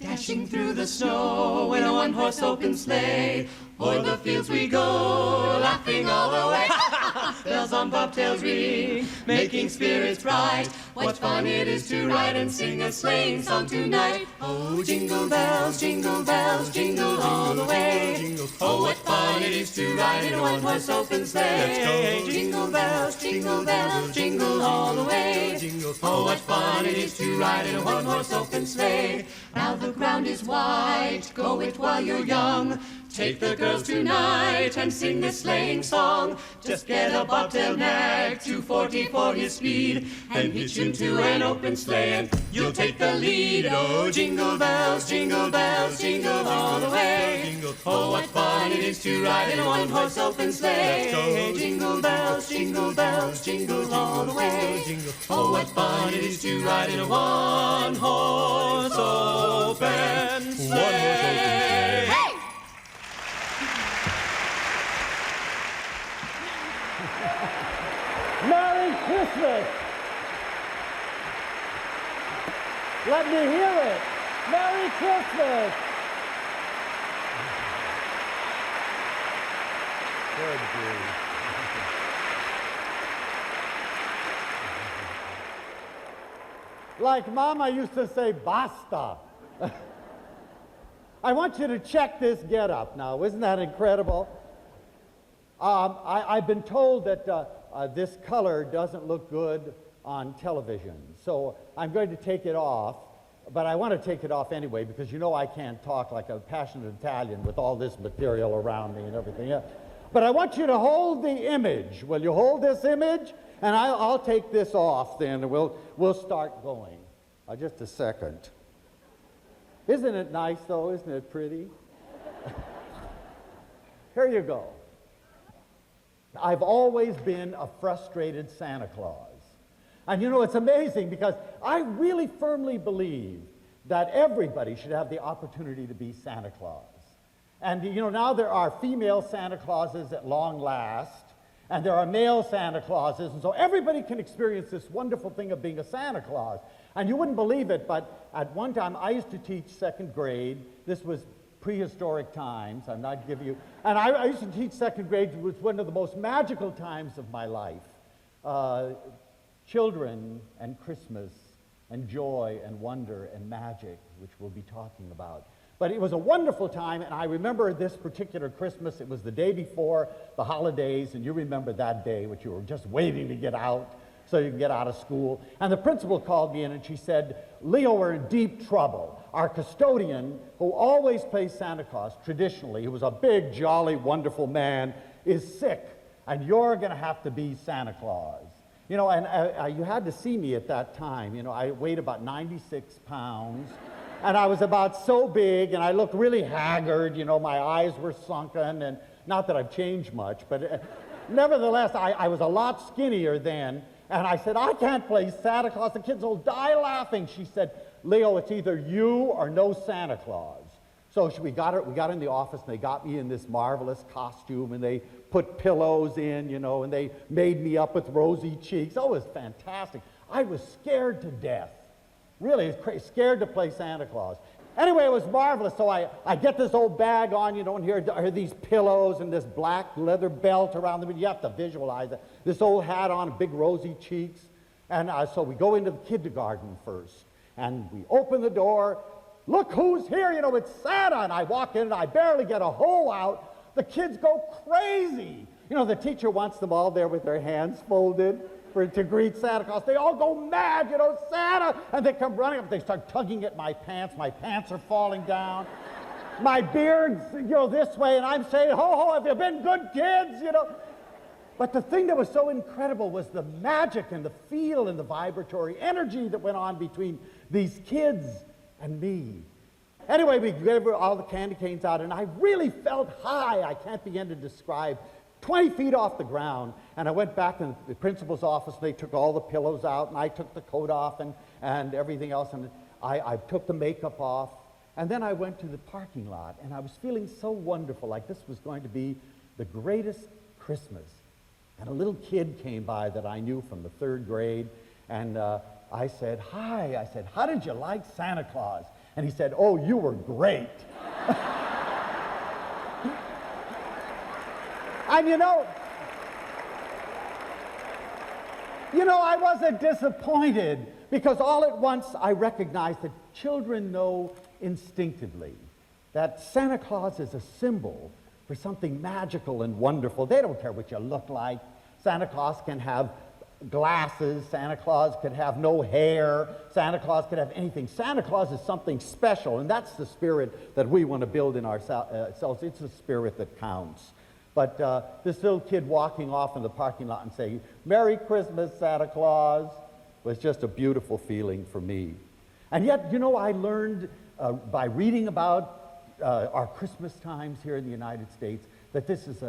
Dashing through the snow in a one-horse open sleigh. O'er the fields we go, laughing all the way. Bells on bobtails ring, making spirits bright. What fun it is to ride and sing a sleighing song tonight. Oh, jingle bells, jingle all the way. Oh, what fun it is to ride in a one-horse open sleigh. Jingle bells, jingle all the way. Oh, what fun it is to ride in a one-horse open sleigh. Now the ground is white, go it while you're young. Take the girls tonight and sing this sleighing song. Just get a bobtail nag, 240 for his speed, and hitch him to an open sleigh, and you'll take the lead. Oh, jingle bells, jingle all the way. Oh, what fun it is to ride in a one-horse open sleigh. Jingle bells, jingle all the way. Oh, what fun it is to ride in a one-horse open sleigh. Hey! Merry Christmas! Let me hear it! Merry Christmas! Good grief. Like Mama used to say, basta. I want you to check this get-up now. Isn't that incredible? I've been told that this color doesn't look good on television, so I'm going to take it off, but I want to take it off anyway because you know I can't talk like a passionate Italian with all this material around me and everything else. But I want you to hold the image. Will you hold this image? And I'll take this off then, and we'll start going. Just a second. Isn't it nice, though? Isn't it pretty? Here you go. I've always been a frustrated Santa Claus. And you know, it's amazing because I really firmly believe that everybody should have the opportunity to be Santa Claus. And you know, now there are female Santa Clauses at long last, and there are male Santa Clauses, and so everybody can experience this wonderful thing of being a Santa Claus. And you wouldn't believe it, but at one time I used to teach second grade. This was prehistoric times, I'm not giving you, and I used to teach second grade. It was one of the most magical times of my life. Children and Christmas and joy and wonder and magic, which we'll be talking about. But it was a wonderful time, and I remember this particular Christmas. It was the day before the holidays, and you remember that day, which you were just waiting to get out so you can get out of school. And the principal called me in, and she said, Leo, we're in deep trouble. Our custodian, who always plays Santa Claus, traditionally, who was a big, jolly, wonderful man, is sick, and you're going to have to be Santa Claus. You know, and you had to see me at that time. You know, I weighed about 96 pounds. And I was about so big, and I looked really haggard. You know, my eyes were sunken, and not that I've changed much, but nevertheless, I was a lot skinnier then. And I said, I can't play Santa Claus. The kids will die laughing. She said, Leo, it's either you or no Santa Claus. So we got in the office, and they got me in this marvelous costume, and they put pillows in, you know, and they made me up with rosy cheeks. Oh, it was fantastic. I was scared to death. Really, scared to play Santa Claus. Anyway, it was marvelous. So I get this old bag on, you know, and here are these pillows and this black leather belt around them. You have to visualize it. This old hat on, big rosy cheeks. And so we go into the kindergarten first. And we open the door. Look who's here, you know, it's Santa. And I walk in and I barely get a hole out. The kids go crazy. You know, the teacher wants them all there with their hands folded to greet Santa Claus. They all go mad, you know, Santa! And they come running up, they start tugging at my pants are falling down. My beard's, you know, this way, and I'm saying, ho, ho, have you been good kids, you know? But the thing that was so incredible was the magic and the feel and the vibratory energy that went on between these kids and me. Anyway, we gave all the candy canes out, and I really felt high. I can't begin to describe. 20 feet off the ground, and I went back in the principal's office. They took all the pillows out, and I took the coat off and everything else, and I took the makeup off. And then I went to the parking lot, and I was feeling so wonderful, like this was going to be the greatest Christmas. And a little kid came by that I knew from the third grade, and I said, hi. I said, how did you like Santa Claus? And he said, "Oh, you were great." And you know, I wasn't disappointed, because all at once I recognized that children know instinctively that Santa Claus is a symbol for something magical and wonderful. They don't care what you look like. Santa Claus can have glasses. Santa Claus could have no hair. Santa Claus could have anything. Santa Claus is something special, and that's the spirit that we want to build in ourselves. It's the spirit that counts. But this little kid walking off in the parking lot and saying, "Merry Christmas, Santa Claus," was just a beautiful feeling for me. And yet, I learned by reading about our Christmas times here in the United States that this is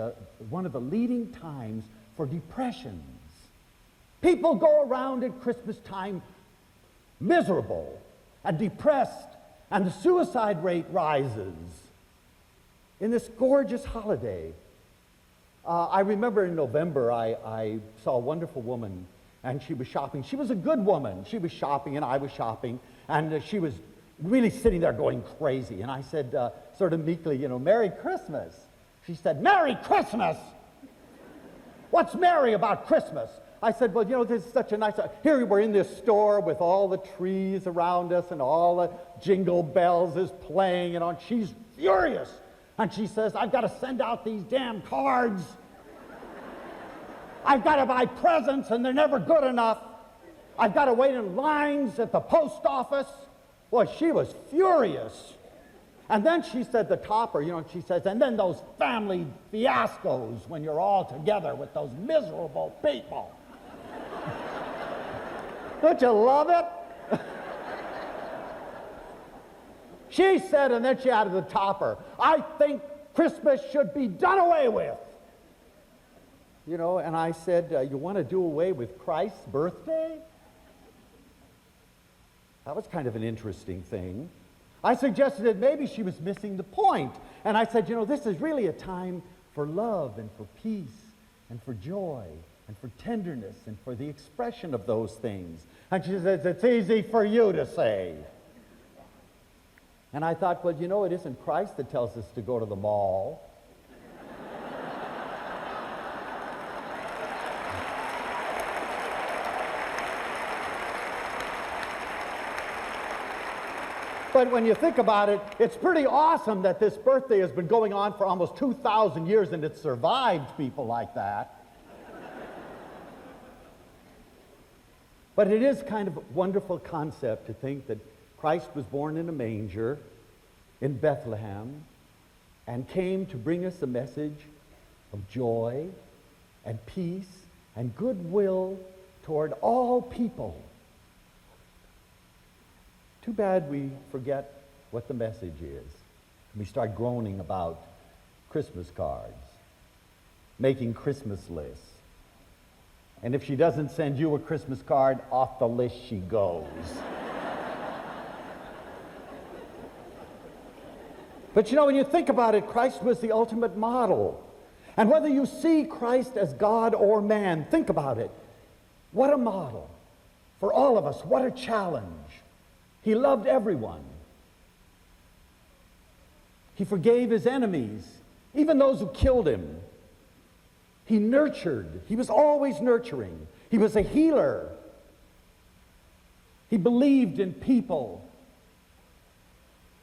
one of the leading times for depressions. People go around at Christmas time miserable and depressed, and the suicide rate rises in this gorgeous holiday. I remember in November, I saw a wonderful woman, and she was shopping. She was a good woman. She was shopping, and I was shopping, and she was really sitting there going crazy. And I said, sort of meekly, "Merry Christmas." She said, "Merry Christmas? What's merry about Christmas?" I said, "Well, this is such a nice... Here we're in this store with all the trees around us, and all the jingle bells is playing, and she's furious. And she says, "I've got to send out these damn cards. I've got to buy presents, and they're never good enough. I've got to wait in lines at the post office." Well, she was furious. And then she said the topper, she says, "And then those family fiascos when you're all together with those miserable people." Don't you love it? She said, and then she added the topper, "I think Christmas should be done away with." And I said, "You want to do away with Christ's birthday?" That was kind of an interesting thing. I suggested that maybe she was missing the point. And I said, this is really a time for love and for peace and for joy and for tenderness and for the expression of those things. And she says, "It's easy for you to say." And I thought, well, it isn't Christ that tells us to go to the mall. But when you think about it, it's pretty awesome that this birthday has been going on for almost 2,000 years, and it's survived people like that. But it is kind of a wonderful concept to think that Christ was born in a manger in Bethlehem and came to bring us a message of joy and peace and goodwill toward all people. Too bad we forget what the message is. We start groaning about Christmas cards, making Christmas lists. And if she doesn't send you a Christmas card, off the list she goes. But when you think about it, Christ was the ultimate model. And whether you see Christ as God or man, think about it. What a model for all of us. What a challenge. He loved everyone. He forgave his enemies, even those who killed him. He nurtured. He was always nurturing. He was a healer. He believed in people.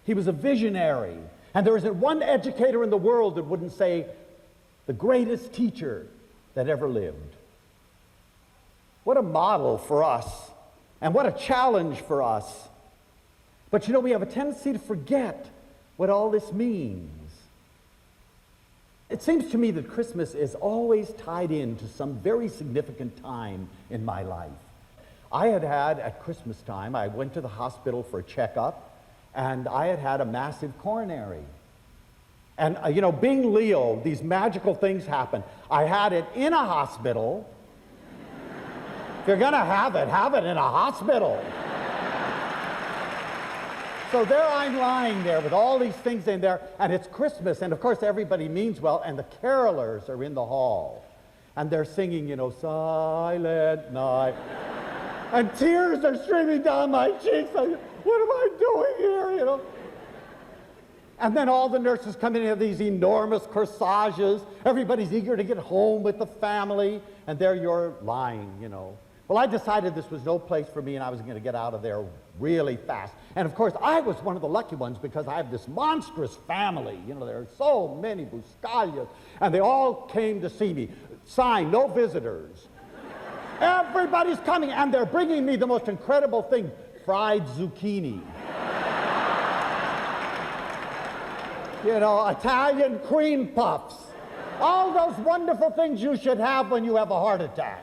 He was a visionary. And there isn't one educator in the world that wouldn't say the greatest teacher that ever lived. What a model for us, and what a challenge for us. But we have a tendency to forget what all this means. It seems to me that Christmas is always tied into some very significant time in my life. I had at Christmas time, I went to the hospital for a checkup, and I had a massive coronary. And, being Leo, these magical things happen. I had it in a hospital. If you're going to have it in a hospital. So there I'm lying there with all these things in there, and it's Christmas, and of course everybody means well, and the carolers are in the hall. And they're singing, Silent Night. And tears are streaming down my cheeks. Like, what am I doing here, you know? And then all the nurses come in and have these enormous corsages. Everybody's eager to get home with the family, and there you're lying, you know. Well, I decided this was no place for me, and I was going to get out of there really fast. And of course, I was one of the lucky ones because I have this monstrous family. You know, there are so many Buscaglias, and they all came to see me. Sign, no visitors. Everybody's coming, and they're bringing me the most incredible thing, fried zucchini. You know, Italian cream puffs. All those wonderful things you should have when you have a heart attack.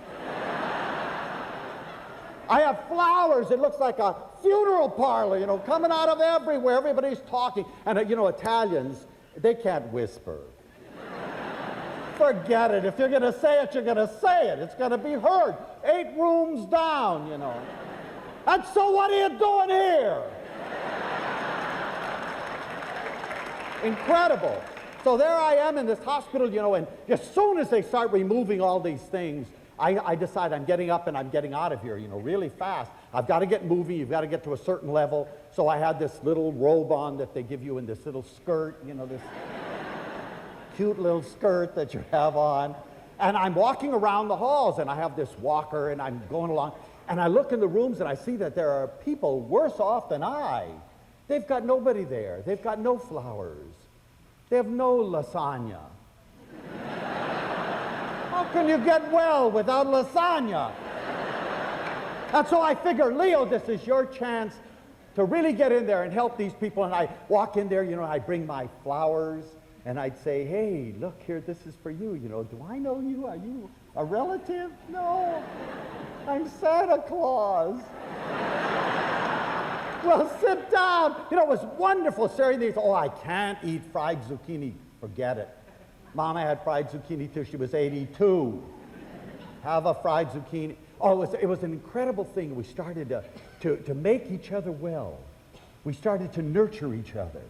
I have flowers. It looks like a funeral parlor, you know, coming out of everywhere. Everybody's talking. And, you know, Italians, they can't whisper. Forget it. If you're going to say it, you're going to say it. It's going to be heard 8 rooms down, you know. And so what are you doing here? Incredible. So there I am in this hospital, you know, and as soon as they start removing all these things, I decide I'm getting up and I'm getting out of here, you know, really fast. I've got to get moving. You've got to get to a certain level. So I had this little robe on that they give you in this little skirt, you know, this cute little skirt that you have on. And I'm walking around the halls, and I have this walker, and I'm going along. And I look in the rooms, and I see that there are people worse off than I. They've got nobody there. They've got no flowers. They have no lasagna. How can you get well without lasagna? And so I figure, Leo, this is your chance to really get in there and help these people. And I walk in there, you know, I bring my flowers, and I'd say, hey, look here, this is for you. You know, do I know you? Are you a relative? No, I'm Santa Claus. Well, sit down. You know, it was wonderful sharing these. Oh, I can't eat fried zucchini. Forget it. Mama had fried zucchini till she was 82. Have a fried zucchini. Oh, it was an incredible thing. We started to make each other well. We started to nurture each other.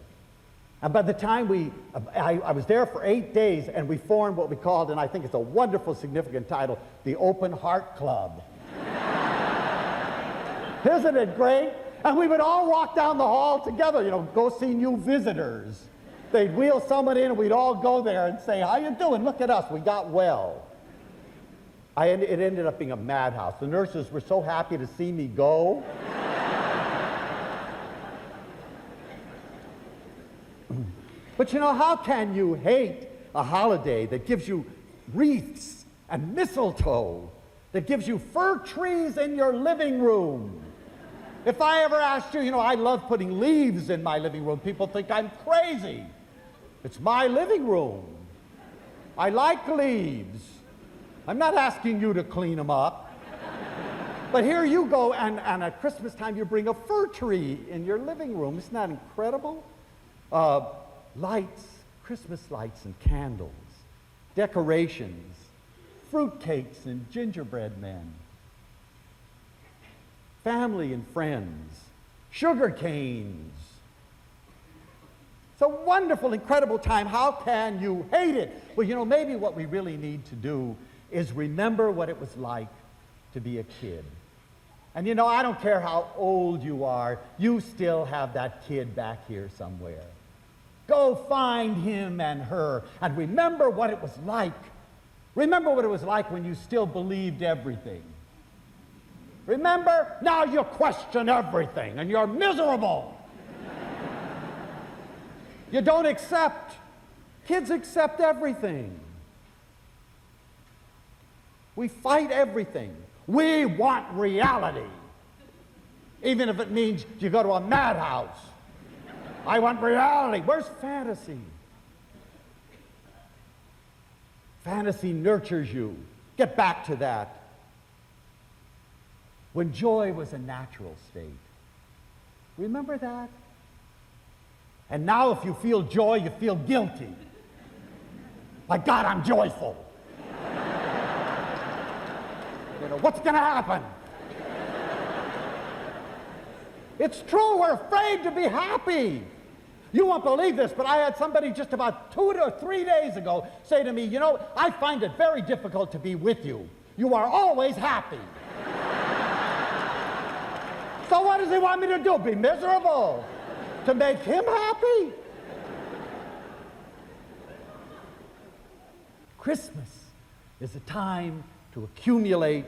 And by the time I was there for 8 days, and we formed what we called, and I think it's a wonderful, significant title, the Open Heart Club. Isn't it great? And we would all walk down the hall together, you know, go see new visitors. They'd wheel someone in, and we'd all go there and say, how you doing? Look at us, we got well. It ended up being a madhouse. The nurses were so happy to see me go. But you know, how can you hate a holiday that gives you wreaths and mistletoe, that gives you fir trees in your living room? If I ever asked you, you know, I love putting leaves in my living room. People think I'm crazy. It's my living room. I like leaves. I'm not asking you to clean them up. But here you go, and at Christmas time you bring a fir tree in your living room. Isn't that incredible? Lights, Christmas lights and candles, decorations, fruitcakes and gingerbread men. Family and friends, sugar canes. It's a wonderful, incredible time. How can you hate it? Well, you know, maybe what we really need to do is remember what it was like to be a kid. And you know, I don't care how old you are, you still have that kid back here somewhere. Go find him and her and remember what it was like. Remember what it was like when you still believed everything. Remember? Now you question everything and you're miserable. You don't accept. Kids accept everything. We fight everything. We want reality. Even if it means you go to a madhouse. I want reality. Where's fantasy? Fantasy nurtures you. Get back to that. When joy was a natural state. Remember that? And now if you feel joy, you feel guilty. Like, God, I'm joyful. You know, what's going to happen? It's true, we're afraid to be happy. You won't believe this, but I had somebody just about 2 or 3 days ago say to me, you know, I find it very difficult to be with you. You are always happy. So what does he want me to do? Be miserable? To make him happy? Christmas is a time to accumulate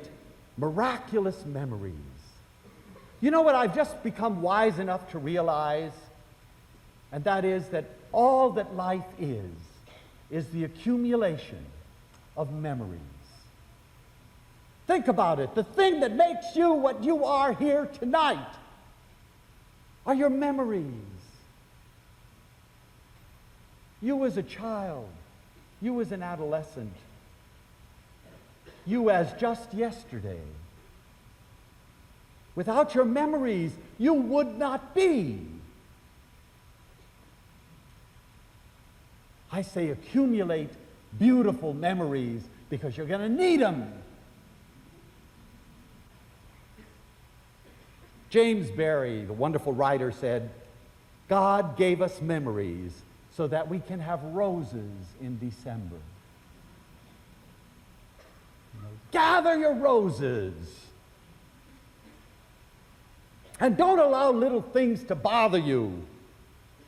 miraculous memories. You know what I've just become wise enough to realize? And that is that all that life is the accumulation of memories. Think about it. The thing that makes you what you are here tonight are your memories. You as a child, you as an adolescent, you as just yesterday. Without your memories, you would not be. I say accumulate beautiful memories because you're going to need them. James Barrie, the wonderful writer, said, God gave us memories so that we can have roses in December. Gather your roses. And don't allow little things to bother you.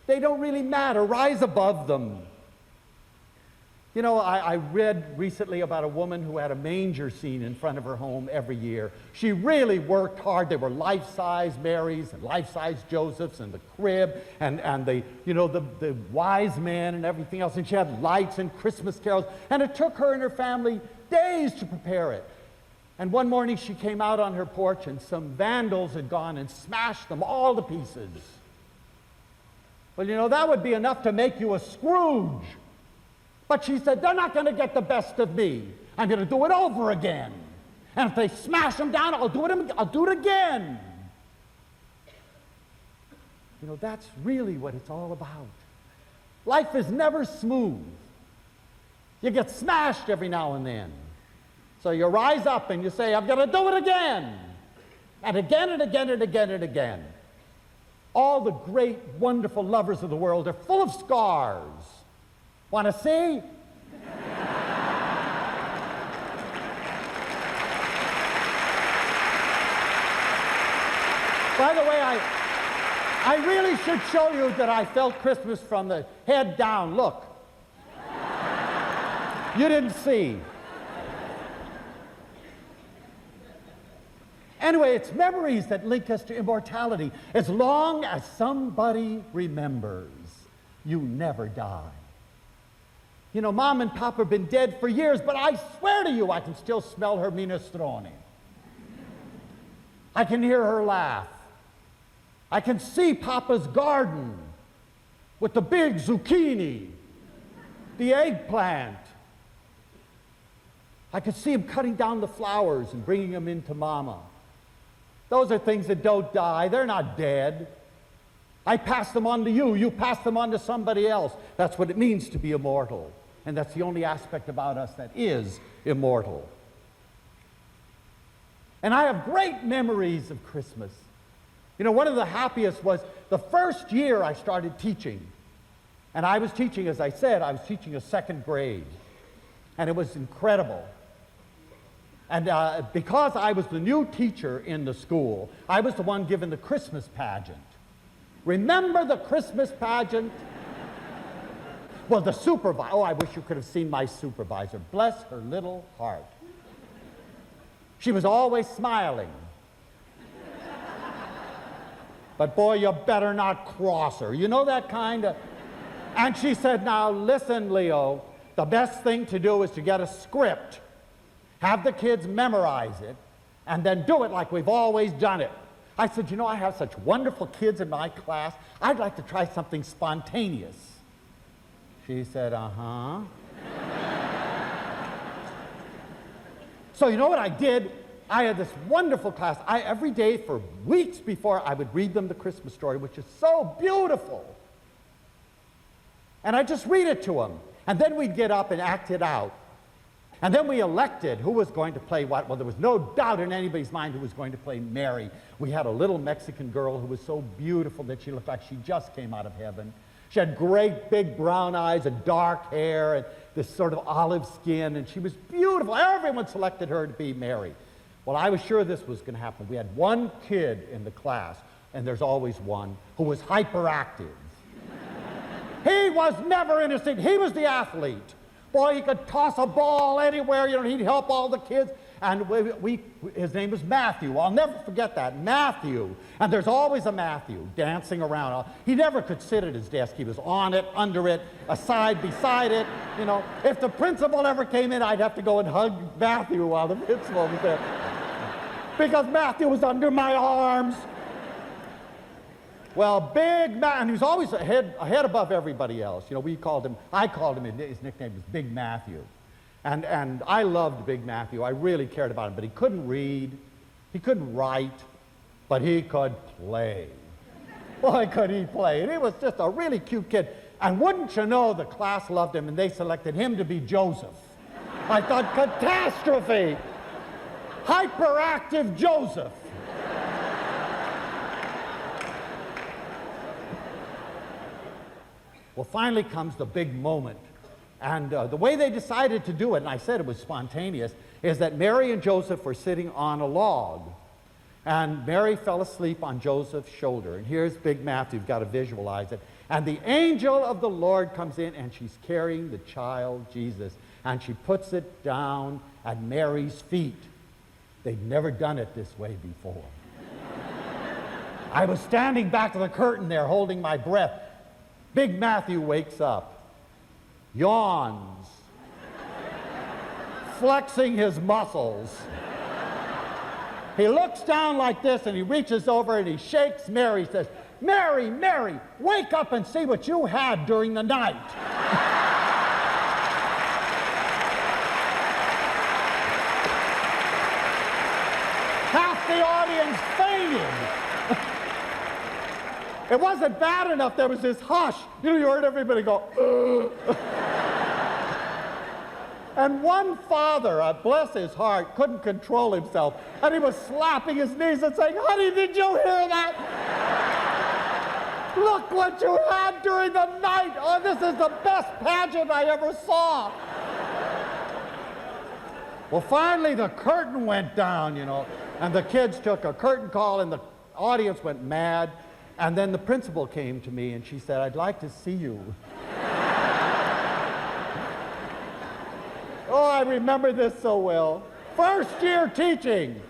They don't really matter. Rise above them. You know, I read recently about a woman who had a manger scene in front of her home every year. She really worked hard. There were life-size Marys and life-size Josephs and the crib and the wise men and everything else. And she had lights and Christmas carols. And it took her and her family days to prepare it. And one morning she came out on her porch and some vandals had gone and smashed them all to pieces. Well, you know, that would be enough to make you a Scrooge. But she said, they're not going to get the best of me. I'm going to do it over again. And if they smash them down, I'll do it again. You know, that's really what it's all about. Life is never smooth. You get smashed every now and then. So you rise up and you say, I'm going to do it again. And again and again and again and again. All the great, wonderful lovers of the world are full of scars. Want to see? By the way, I really should show you that I felt Christmas from the head down. Look. You didn't see. Anyway, it's memories that link us to immortality. As long as somebody remembers, you never die. You know, Mom and Pop have been dead for years, but I swear to you, I can still smell her minestrone. I can hear her laugh. I can see Papa's garden with the big zucchini, the eggplant. I can see him cutting down the flowers and bringing them into Mama. Those are things that don't die. They're not dead. I pass them on to you. You pass them on to somebody else. That's what it means to be immortal. And that's the only aspect about us that is immortal. And I have great memories of Christmas. You know, one of the happiest was the first year I started teaching. And I was teaching, as I said, I was teaching a second grade. And it was incredible. And because I was the new teacher in the school, I was the one given the Christmas pageant. Remember the Christmas pageant? Well, the supervisor, oh, I wish you could have seen my supervisor. Bless her little heart. She was always smiling. But boy, you better not cross her. You know that kind of... And she said, now listen, Leo, the best thing to do is to get a script, have the kids memorize it, and then do it like we've always done it. I said, you know, I have such wonderful kids in my class. I'd like to try something spontaneous. She said, uh-huh. So you know what I did? I had this wonderful class. Every day for weeks before, I would read them the Christmas story, which is so beautiful. And I'd just read it to them. And then we'd get up and act it out. And then we elected who was going to play what. Well, there was no doubt in anybody's mind who was going to play Mary. We had a little Mexican girl who was so beautiful that she looked like she just came out of heaven. She had great big brown eyes and dark hair and this sort of olive skin, and she was beautiful. Everyone selected her to be Mary. Well, I was sure this was going to happen. We had one kid in the class, and there's always one, who was hyperactive. He was never innocent. He was the athlete. Boy, he could toss a ball anywhere. He'd help all the kids. And his name was Matthew. I'll never forget that, Matthew. And there's always a Matthew dancing around. He never could sit at his desk. He was on it, under it, aside, beside it. If the principal ever came in, I'd have to go and hug Matthew while the principal was there. Because Matthew was under my arms. Well, Big Matt, and he was always a head above everybody else. I called him, his nickname was Big Matthew. And I loved Big Matthew. I really cared about him, but he couldn't read, he couldn't write, but he could play. Boy, could he play. And he was just a really cute kid. And wouldn't you know, the class loved him, and they selected him to be Joseph. I thought, catastrophe! Hyperactive Joseph. Well, finally comes the big moment. And the way they decided to do it, and I said it was spontaneous, is that Mary and Joseph were sitting on a log. And Mary fell asleep on Joseph's shoulder. And here's Big Matthew, you've got to visualize it. And the angel of the Lord comes in, and she's carrying the child, Jesus. And she puts it down at Mary's feet. They'd never done it this way before. I was standing back of the curtain there, holding my breath. Big Matthew wakes up, yawns, flexing his muscles. He looks down like this, and he reaches over and he shakes Mary, says, "Mary, Mary, wake up and see what you had during the night." Half the audience fainted. It wasn't bad enough, there was this hush. You heard everybody go, "Ugh." And one father, bless his heart, couldn't control himself. And he was slapping his knees and saying, "Honey, did you hear that? Look what you had during the night. Oh, this is the best pageant I ever saw." Well, finally the curtain went down, and the kids took a curtain call, and the audience went mad. And then the principal came to me and she said, "I'd like to see you." Oh, I remember this so well. First year teaching.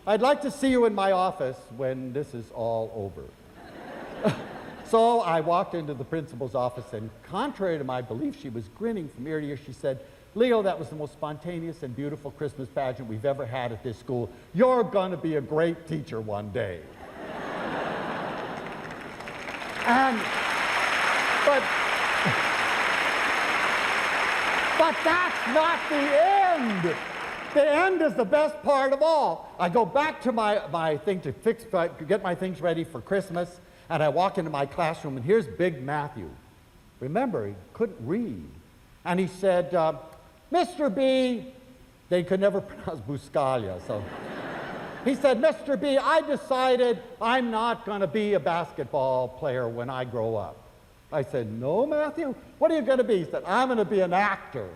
"I'd like to see you in my office when this is all over." So I walked into the principal's office, and contrary to my belief, she was grinning from ear to ear. She said, "Leo, that was the most spontaneous and beautiful Christmas pageant we've ever had at this school. You're going to be a great teacher one day." But that's not the end. The end is the best part of all. I go back to my thing to get my things ready for Christmas, and I walk into my classroom, and here's Big Matthew. Remember, he couldn't read. And he said, "Mr. B," they could never pronounce Buscaglia, so. He said, "Mr. B, I decided I'm not going to be a basketball player when I grow up." I said, "No, Matthew? What are you going to be?" He said, "I'm going to be an actor."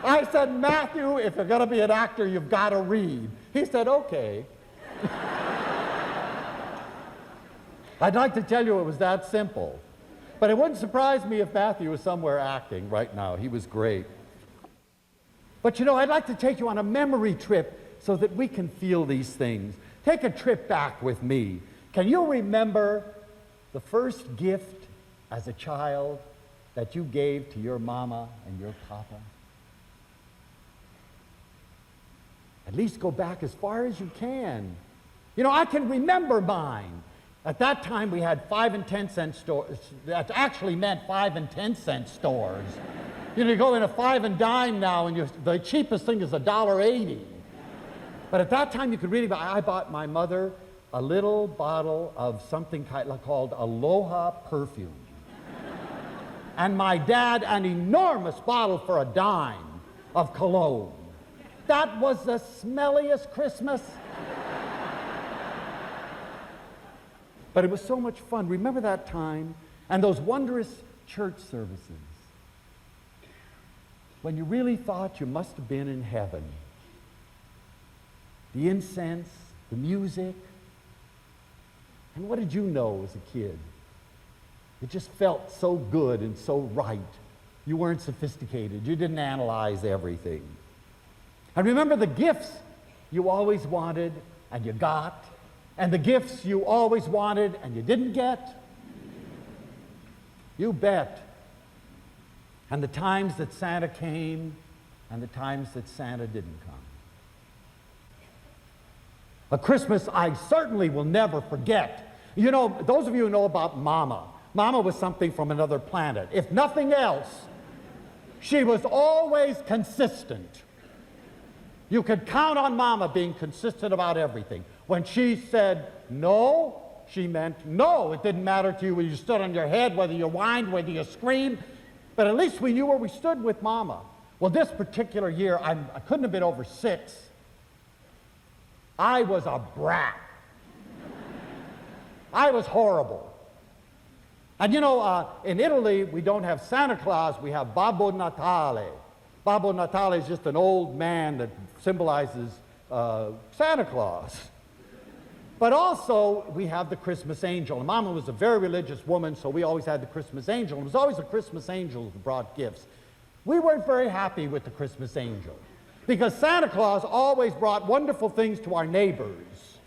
I said, "Matthew, if you're going to be an actor, you've got to read." He said, "Okay." I'd like to tell you it was that simple. But it wouldn't surprise me if Matthew was somewhere acting right now. He was great. But I'd like to take you on a memory trip so that we can feel these things. Take a trip back with me. Can you remember the first gift as a child that you gave to your mama and your papa? At least go back as far as you can. I can remember mine. At that time, we had 5 and 10 cent stores. That actually meant 5 and 10 cent stores. You go in a 5 and dime now, and the cheapest thing is $1.80. But at that time, you could really buy. I bought my mother a little bottle of something called Aloha perfume. And my dad an enormous bottle for a dime of cologne. That was the smelliest Christmas. But it was so much fun. Remember that time? And those wondrous church services. when you really thought you must have been in heaven. The incense, the music. And what did you know as a kid? It just felt so good and so right. You weren't sophisticated. You didn't analyze everything. And remember the gifts you always wanted and you got, and the gifts you always wanted and you didn't get? You bet. And the times that Santa came and the times that Santa didn't come. A Christmas I certainly will never forget. You know, those of you who know about Mama, Mama was something from another planet. If nothing else, she was always consistent. You could count on Mama being consistent about everything. When she said no, she meant no. It didn't matter to you whether you stood on your head, whether you whined, whether you screamed. But at least we knew where we stood with Mama. Well, this particular year, I couldn't have been over 6. I was a brat. I was horrible. And you know, in Italy, we don't have Santa Claus, we have Babbo Natale. Babbo Natale is just an old man that symbolizes Santa Claus. But also, we have the Christmas angel. And Mama was a very religious woman, so we always had the Christmas angel. It was always the Christmas angel that brought gifts. We weren't very happy with the Christmas angel, because Santa Claus always brought wonderful things to our neighbors.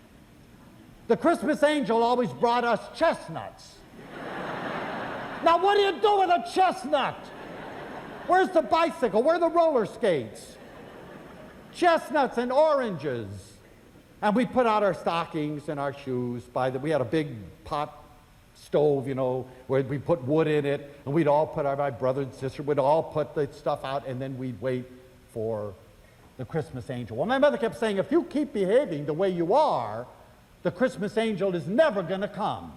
The Christmas angel always brought us chestnuts. Now, what do you do with a chestnut? Where's the bicycle? Where are the roller skates? Chestnuts and oranges. And we put out our stockings and our shoes. We had a big pot stove, you know, where we put wood in it, and we'd all put my brother and sister would all put the stuff out, and then we'd wait for the Christmas angel. Well, my mother kept saying, if you keep behaving the way you are, the Christmas angel is never going to come.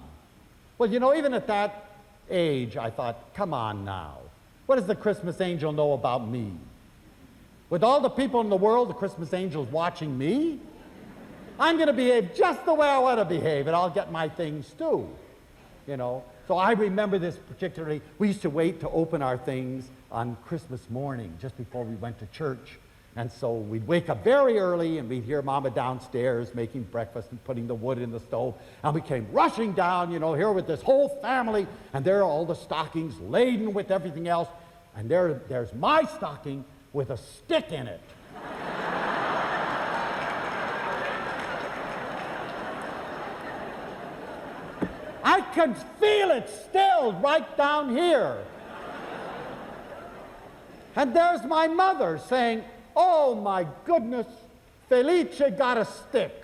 Well, you know, even at that age, I thought, come on now. What does the Christmas angel know about me? With all the people in the world, the Christmas angel is watching me? I'm going to behave just the way I want to behave, and I'll get my things too, you know. So I remember this particularly. We used to wait to open our things on Christmas morning, just before we went to church. And so we'd wake up very early, and we'd hear Mama downstairs making breakfast and putting the wood in the stove. And we came rushing down, you know, here with this whole family, and there are all the stockings laden with everything else. And there's my stocking with a stick in it. I can feel it still right down here. And there's my mother saying, oh my goodness, Felice got a stick.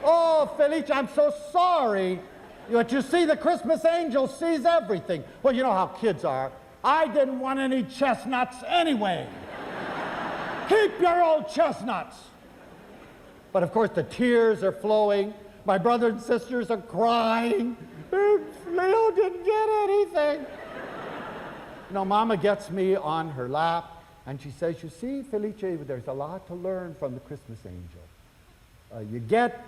Oh, Felice, I'm so sorry. But you see, the Christmas angel sees everything. Well, you know how kids are. I didn't want any chestnuts anyway. Keep your old chestnuts. But of course, the tears are flowing. My brothers and sisters are crying. Leo didn't get anything. You know, Mama gets me on her lap, and she says, you see, Felice, there's a lot to learn from the Christmas angel. You get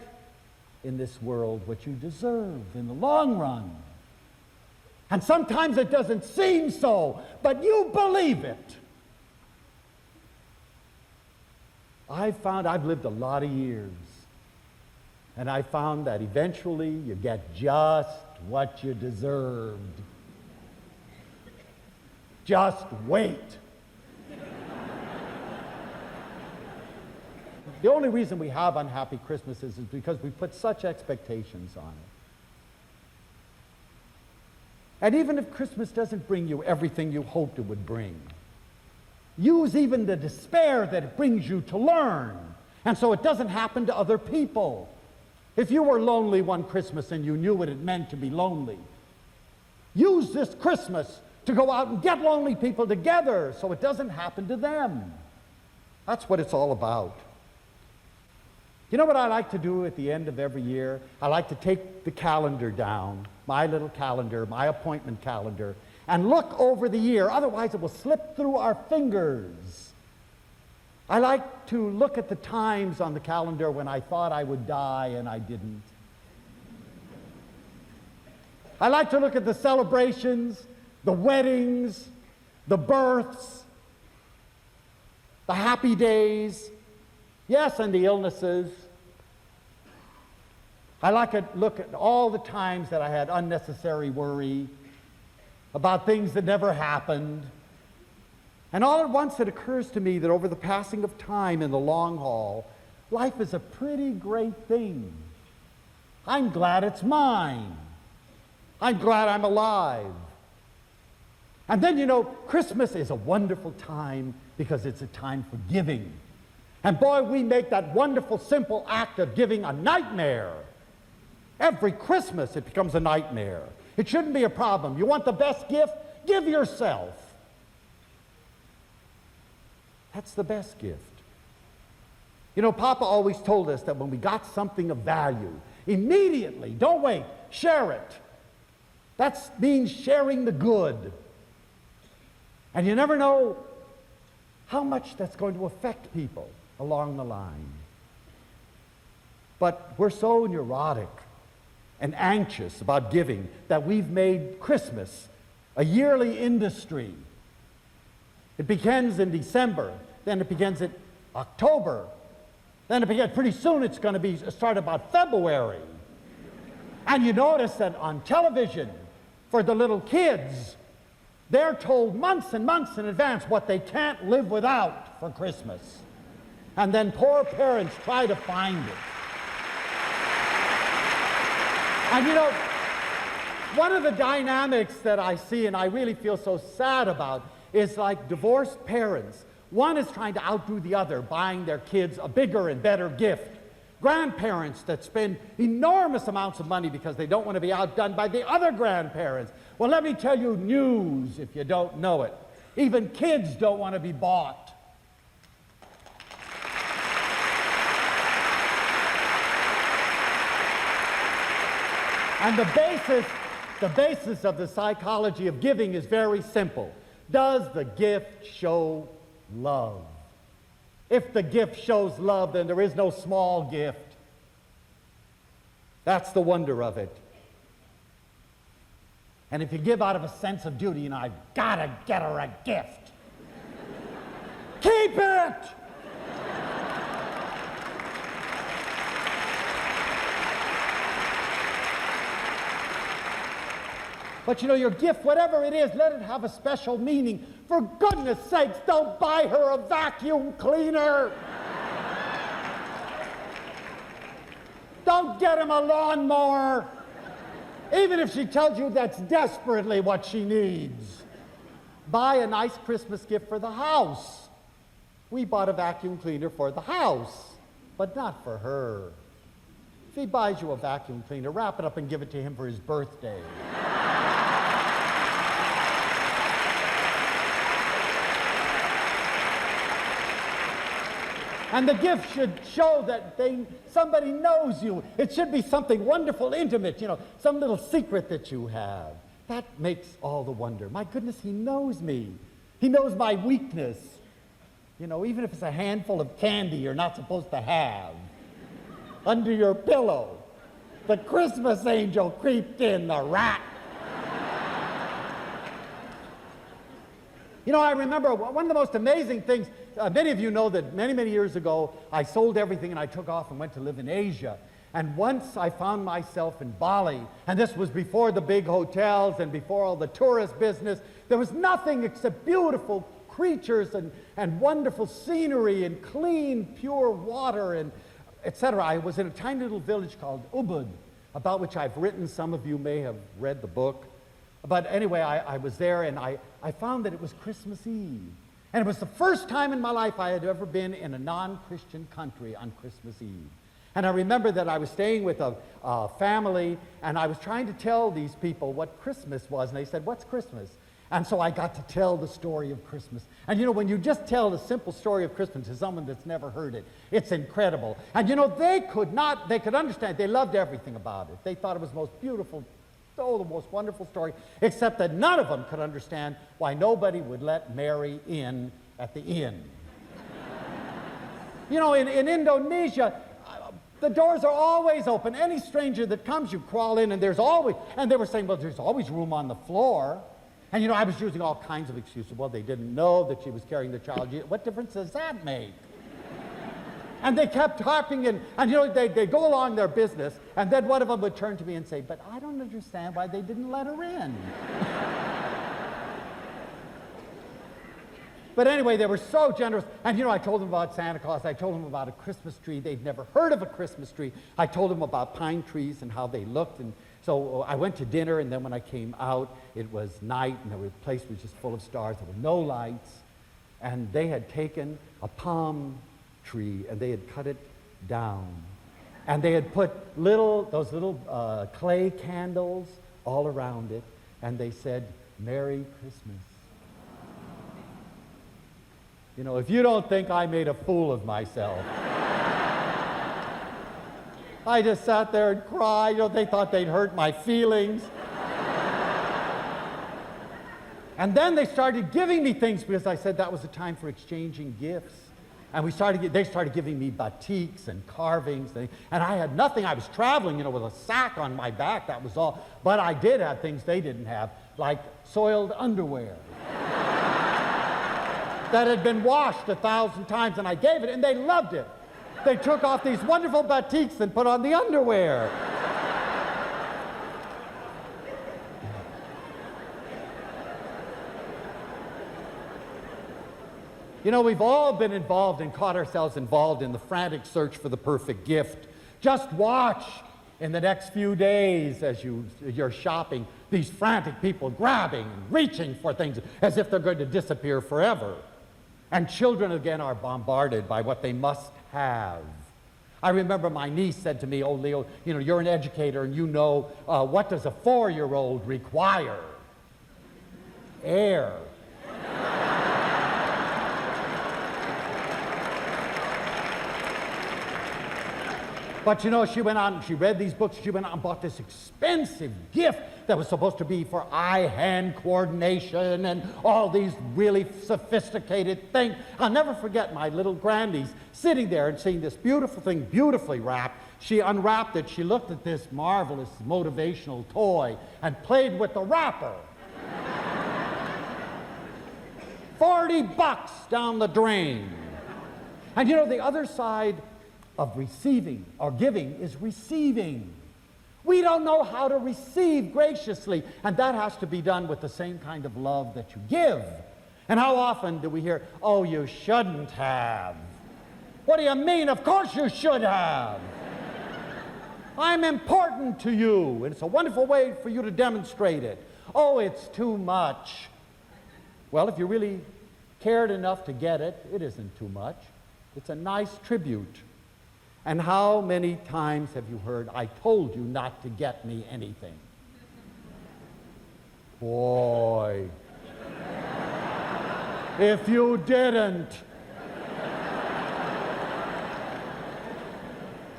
in this world what you deserve in the long run. And sometimes it doesn't seem so, but you believe it. I've lived a lot of years, and I found that eventually you get just what you deserved. Just wait. The only reason we have unhappy Christmases is because we put such expectations on it. And even if Christmas doesn't bring you everything you hoped it would bring, use even the despair that it brings you to learn. And so it doesn't happen to other people. If you were lonely one Christmas and you knew what it meant to be lonely, use this Christmas to go out and get lonely people together so it doesn't happen to them. That's what it's all about. You know what I like to do at the end of every year? I like to take the calendar down, my little calendar, my appointment calendar, and look over the year. Otherwise, it will slip through our fingers. I like to look at the times on the calendar when I thought I would die and I didn't. I like to look at the celebrations, the weddings, the births, the happy days, yes, and the illnesses. I like to look at all the times that I had unnecessary worry about things that never happened. And all at once it occurs to me that over the passing of time in the long haul, life is a pretty great thing. I'm glad it's mine. I'm glad I'm alive. And then, you know, Christmas is a wonderful time because it's a time for giving. And boy, we make that wonderful, simple act of giving a nightmare. Every Christmas it becomes a nightmare. It shouldn't be a problem. You want the best gift? Give yourself. That's the best gift. You know, Papa always told us that when we got something of value, immediately, don't wait, share it. That means sharing the good. And you never know how much that's going to affect people along the line. But we're so neurotic and anxious about giving that we've made Christmas a yearly industry. It begins in December, then it begins in October, then it begins, pretty soon it's going to start about February. And you notice that on television, for the little kids, they're told months and months in advance what they can't live without for Christmas. And then poor parents try to find it. And you know, one of the dynamics that I see and I really feel so sad about is like divorced parents. One is trying to outdo the other, buying their kids a bigger and better gift. Grandparents that spend enormous amounts of money because they don't want to be outdone by the other grandparents. Well, let me tell you news if you don't know it. Even kids don't want to be bought. And the basis of the psychology of giving is very simple. Does the gift show love? If the gift shows love, then there is no small gift. That's the wonder of it. And if you give out of a sense of duty, you know, I've got to get her a gift. Keep it! But you know, your gift, whatever it is, let it have a special meaning. For goodness sakes, don't buy her a vacuum cleaner. Don't get him a lawnmower, even if she tells you that's desperately what she needs. Buy a nice Christmas gift for the house. We bought a vacuum cleaner for the house, but not for her. If he buys you a vacuum cleaner, wrap it up and give it to him for his birthday. And the gift should show that somebody knows you. It should be something wonderful, intimate, you know, some little secret that you have. That makes all the wonder. My goodness, he knows me. He knows my weakness. You know, even if it's a handful of candy you're not supposed to have under your pillow. The Christmas angel creeped in, the rat. You know, I remember one of the most amazing things, many of you know that many, many years ago, I sold everything and I took off and went to live in Asia. And once I found myself in Bali, and this was before the big hotels and before all the tourist business. There was nothing except beautiful creatures and wonderful scenery and clean, pure water and etc. I was in a tiny little village called Ubud, about which I've written. Some of you may have read the book. But anyway, I was there, and I found that it was Christmas Eve. And it was the first time in my life I had ever been in a non-Christian country on Christmas Eve. And I remember that I was staying with a family, and I was trying to tell these people what Christmas was. And they said, "What's Christmas?" And so I got to tell the story of Christmas. And you know, when you just tell the simple story of Christmas to someone that's never heard it, it's incredible. And you know, they could understand. They loved everything about it. They thought it was the most beautiful, the most wonderful story, except that none of them could understand why nobody would let Mary in at the inn. You know, in Indonesia, The doors are always open. Any stranger that comes, you crawl in, and there's always, and they were saying, well, there's always room on the floor. And you know, I was using all kinds of excuses. Well, they didn't know that she was carrying the child. What difference does that make? And they kept harping, and you know, they'd go along their business, and then one of them would turn to me and say, but I don't understand why they didn't let her in. But anyway, they were so generous. And you know, I told them about Santa Claus. I told them about a Christmas tree. They'd never heard of a Christmas tree. I told them about pine trees and how they looked. And so I went to dinner, and then when I came out, it was night, and the place was just full of stars. There were no lights. And they had taken a palm tree, and they had cut it down. And they had put those little clay candles all around it. And they said, Merry Christmas. You know, if you don't think I made a fool of myself. I just sat there and cried. You know, they thought they'd hurt my feelings. And then they started giving me things because I said that was the time for exchanging gifts. And they started giving me batiks and carvings. And I had nothing. I was traveling, you know, with a sack on my back. That was all. But I did have things they didn't have, like soiled underwear. That had been washed 1,000 times, and I gave it, and they loved it. They took off these wonderful batiks and put on the underwear. You know, we've all been involved and caught ourselves involved in the frantic search for the perfect gift. Just watch in the next few days as you're shopping, these frantic people grabbing and reaching for things as if they're going to disappear forever. And children, again, are bombarded by what they must have. I remember my niece said to me, oh, Leo, you know, you're an educator, and you know, what does a 4-year-old require? Air. But you know, she went on, she read these books, she went out and bought this expensive gift that was supposed to be for eye-hand coordination and all these really sophisticated things. I'll never forget my little grandies sitting there and seeing this beautiful thing, beautifully wrapped. She unwrapped it, she looked at this marvelous motivational toy and played with the wrapper. $40 down the drain. And you know, the other side of receiving or giving is receiving. We don't know how to receive graciously, and that has to be done with the same kind of love that you give. And how often do we hear, oh, you shouldn't have? What do you mean? Of course you should have. I'm important to you, and it's a wonderful way for you to demonstrate it. Oh, it's too much. Well, if you really cared enough to get it, it isn't too much. It's a nice tribute. And how many times have you heard, I told you not to get me anything? Boy, if you didn't.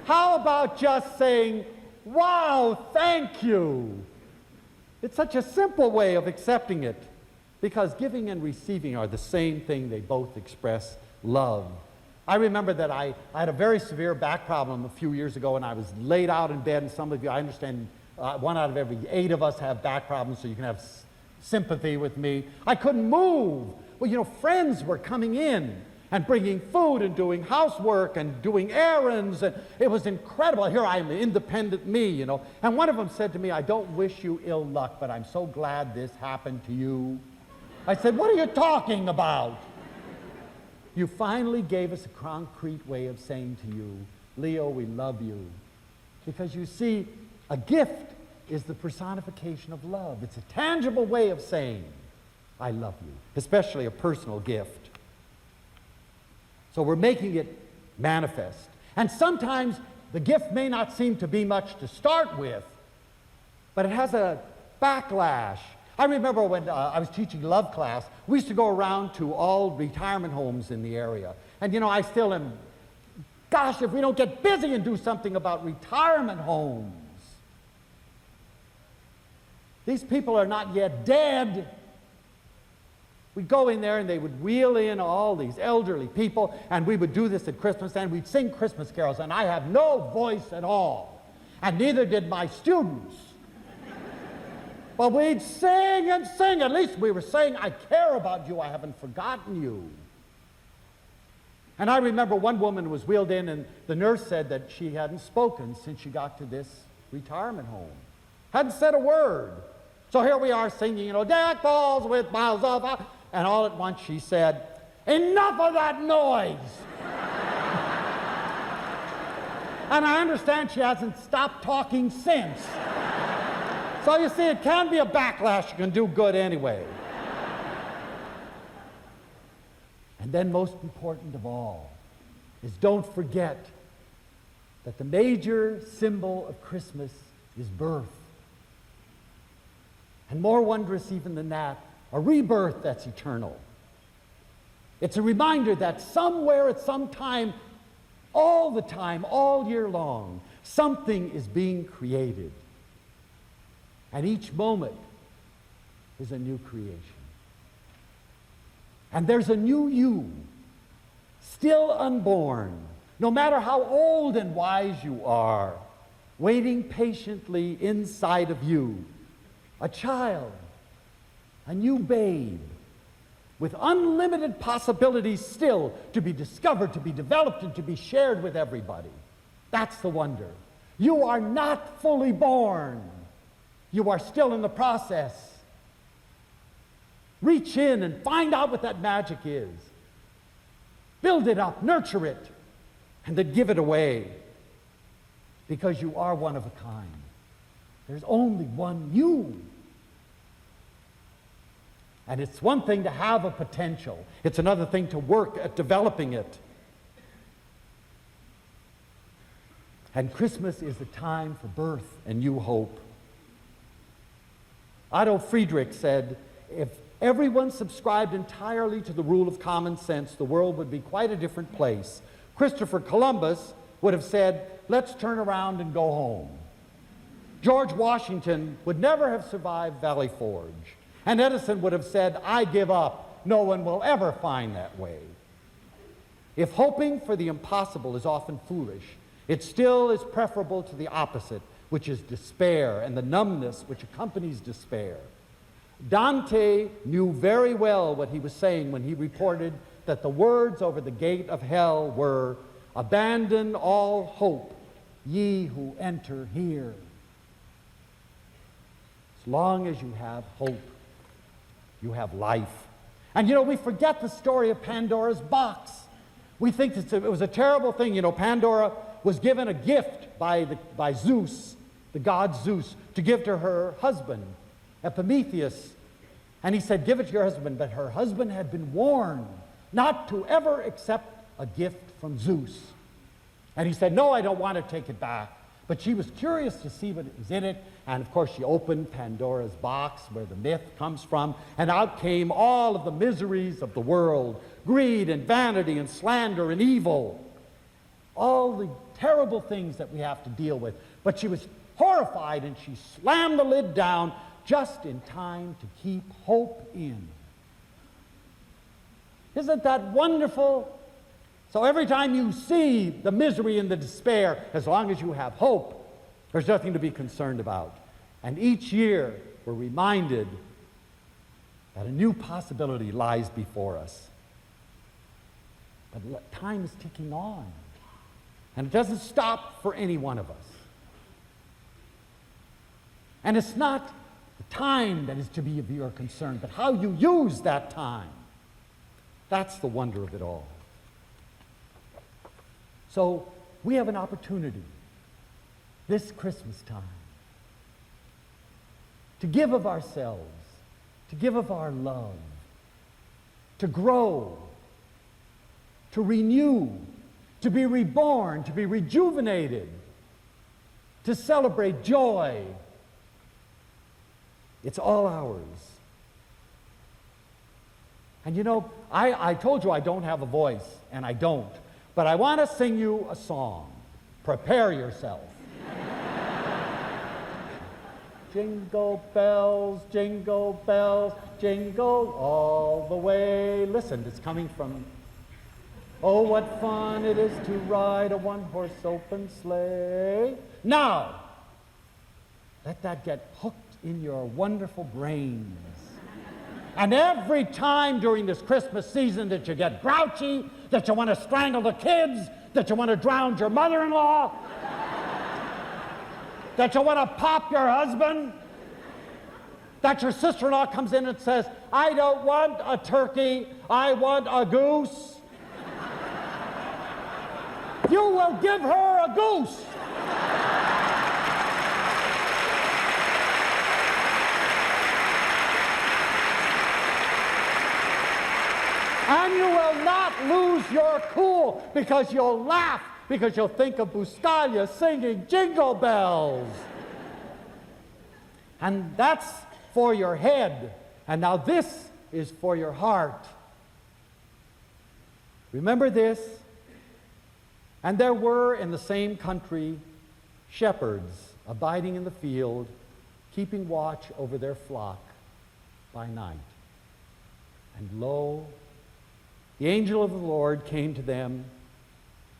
How about just saying, wow, thank you? It's such a simple way of accepting it, because giving and receiving are the same thing. They both express love. I remember that I had a very severe back problem a few years ago, and I was laid out in bed, and some of you, I understand, 1 out of every 8 of us have back problems, so you can have sympathy with me. I couldn't move. Well, you know, friends were coming in and bringing food and doing housework and doing errands, and it was incredible. Here I am, independent me, you know. And one of them said to me, I don't wish you ill luck, but I'm so glad this happened to you. I said, what are you talking about? You finally gave us a concrete way of saying to you, Leo, we love you. Because you see, a gift is the personification of love. It's a tangible way of saying, I love you, especially a personal gift. So we're making it manifest. And sometimes the gift may not seem to be much to start with, but it has a backlash. I remember when I was teaching love class, we used to go around to all retirement homes in the area. And you know, I still am, gosh, if we don't get busy and do something about retirement homes. These people are not yet dead. We'd go in there and they would wheel in all these elderly people, and we would do this at Christmas, and we'd sing Christmas carols, and I have no voice at all, and neither did my students. But we'd sing and sing. At least we were saying, I care about you, I haven't forgotten you. And I remember one woman was wheeled in, and the nurse said that she hadn't spoken since she got to this retirement home. Hadn't said a word. So here we are singing, deck balls with miles of... And all at once she said, enough of that noise! And I understand she hasn't stopped talking since. So you see, it can be a backlash. You can do good anyway. And then most important of all is don't forget that the major symbol of Christmas is birth. And more wondrous even than that, a rebirth that's eternal. It's a reminder that somewhere at some time, all year long, something is being created. And each moment is a new creation. And there's a new you, still unborn, no matter how old and wise you are, waiting patiently inside of you, a child, a new babe, with unlimited possibilities still to be discovered, to be developed, and to be shared with everybody. That's the wonder. You are not fully born. You are still in the process. Reach in and find out what that magic is. Build it up, nurture it, and then give it away. Because you are one of a kind. There's only one you. And it's one thing to have a potential. It's another thing to work at developing it. And Christmas is a time for birth and new hope. Otto Friedrich said, if everyone subscribed entirely to the rule of common sense, the world would be quite a different place. Christopher Columbus would have said, let's turn around and go home. George Washington would never have survived Valley Forge. And Edison would have said, I give up. No one will ever find that way. If hoping for the impossible is often foolish, it still is preferable to the opposite, which is despair and the numbness which accompanies despair. Dante knew very well what he was saying when he reported that the words over the gate of hell were, abandon all hope, ye who enter here. As long as you have hope, you have life. And we forget the story of Pandora's box. We think it was a terrible thing. Pandora was given a gift by Zeus, the god Zeus, to give to her husband, Epimetheus. And he said, give it to your husband. But her husband had been warned not to ever accept a gift from Zeus. And he said, no, I don't want to take it back. But she was curious to see what was in it. And of course, she opened Pandora's box, where the myth comes from, and out came all of the miseries of the world, greed and vanity and slander and evil, all the terrible things that we have to deal with. But she was horrified, and she slammed the lid down just in time to keep hope in. Isn't that wonderful? So every time you see the misery and the despair, as long as you have hope, there's nothing to be concerned about. And each year, we're reminded that a new possibility lies before us. But time is ticking on. And it doesn't stop for any one of us. And it's not the time that is to be of your concern, but how you use that time. That's the wonder of it all. So we have an opportunity this Christmas time to give of ourselves, to give of our love, to grow, to renew, to be reborn, to be rejuvenated, to celebrate joy. It's all ours. And I told you I don't have a voice, and I don't. But I want to sing you a song. Prepare yourself. jingle bells, jingle all the way. Listen, it's coming from, oh, what fun it is to ride a one-horse open sleigh. Now, let that get hooked in your wonderful brains. And every time during this Christmas season that you get grouchy, that you want to strangle the kids, that you want to drown your mother-in-law, that you want to pop your husband, that your sister-in-law comes in and says, I don't want a turkey, I want a goose. You will give her a goose. And you will not lose your cool because you'll laugh, because you'll think of Buscaglia singing Jingle Bells. And that's for your head. And now this is for your heart. Remember this. And there were in the same country shepherds abiding in the field, keeping watch over their flock by night. And lo, the angel of the Lord came to them,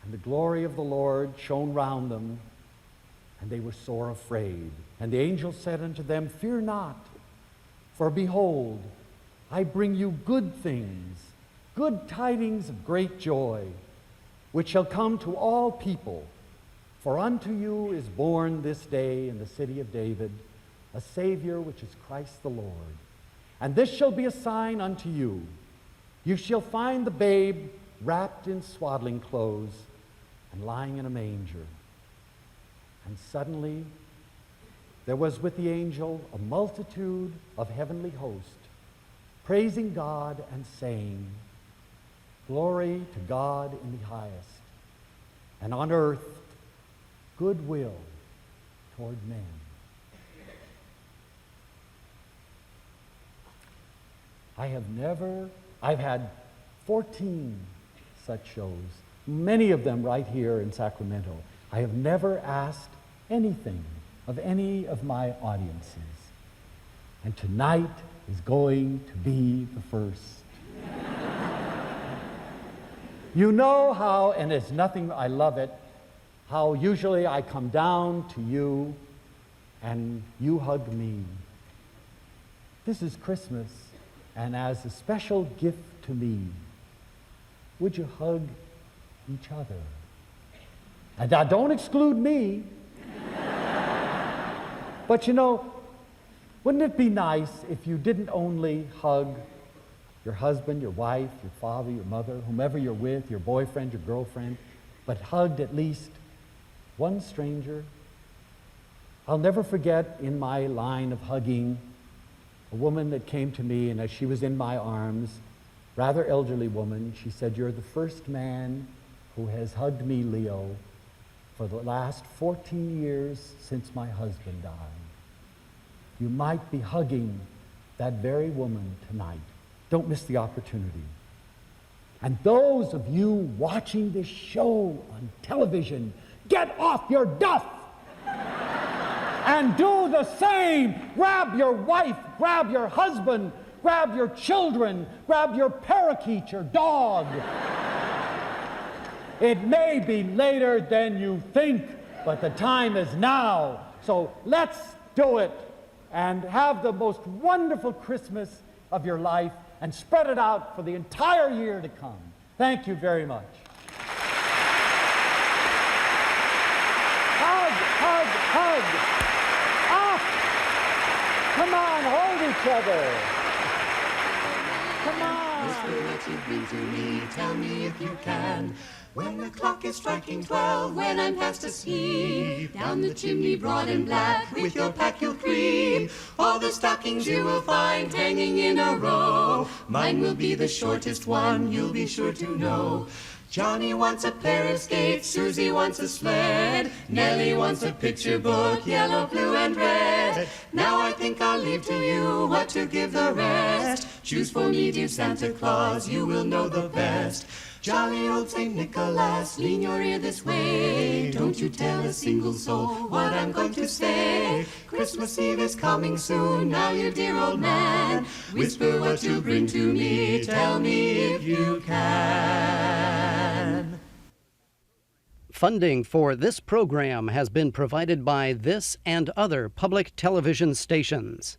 and the glory of the Lord shone round them, and they were sore afraid. And the angel said unto them, Fear not, for behold, I bring you good things, good tidings of great joy, which shall come to all people. For unto you is born this day in the city of David a Savior, which is Christ the Lord. And this shall be a sign unto you. You shall find the babe wrapped in swaddling clothes and lying in a manger. And suddenly there was with the angel a multitude of heavenly hosts, praising God and saying, Glory to God in the highest, and on earth goodwill toward men. I've had 14 such shows, many of them right here in Sacramento. I have never asked anything of any of my audiences. And tonight is going to be the first. You know how, and it's nothing, I love it, how usually I come down to you and you hug me. This is Christmas, and as a special gift to me, would you hug each other? And now don't exclude me. But you know, wouldn't it be nice if you didn't only hug your husband, your wife, your father, your mother, whomever you're with, your boyfriend, your girlfriend, but hugged at least one stranger? I'll never forget in my line of hugging a woman that came to me, and as she was in my arms, rather elderly woman, she said, You're the first man who has hugged me, Leo, for the last 14 years since my husband died. You might be hugging that very woman tonight. Don't miss the opportunity. And those of you watching this show on television, get off your duff and do the same. Grab your wife, grab your husband, grab your children, grab your parakeet, your dog. It may be later than you think, but the time is now. So let's do it and have the most wonderful Christmas of your life and spread it out for the entire year to come. Thank you very much. Hug, hug, hug. Up. Come on, hold each other. Come on. Whisper what you bring to me, tell me if you can. When the clock is striking 12, when I'm fast asleep, down the chimney broad and black, with your pack you'll creep. All the stockings you will find hanging in a row. Mine will be the shortest one, you'll be sure to know. Johnny wants a pair of skates, Susie wants a sled, Nellie wants a picture book, yellow, blue, and red. Now I think I'll leave to you what to give the rest. Choose for me, dear Santa Claus, you will know the best. Jolly old St. Nicholas, lean your ear this way. Don't you tell a single soul what I'm going to say. Christmas Eve is coming soon, now you dear old man. Whisper what you bring to me, tell me if you can. Funding for this program has been provided by this and other public television stations.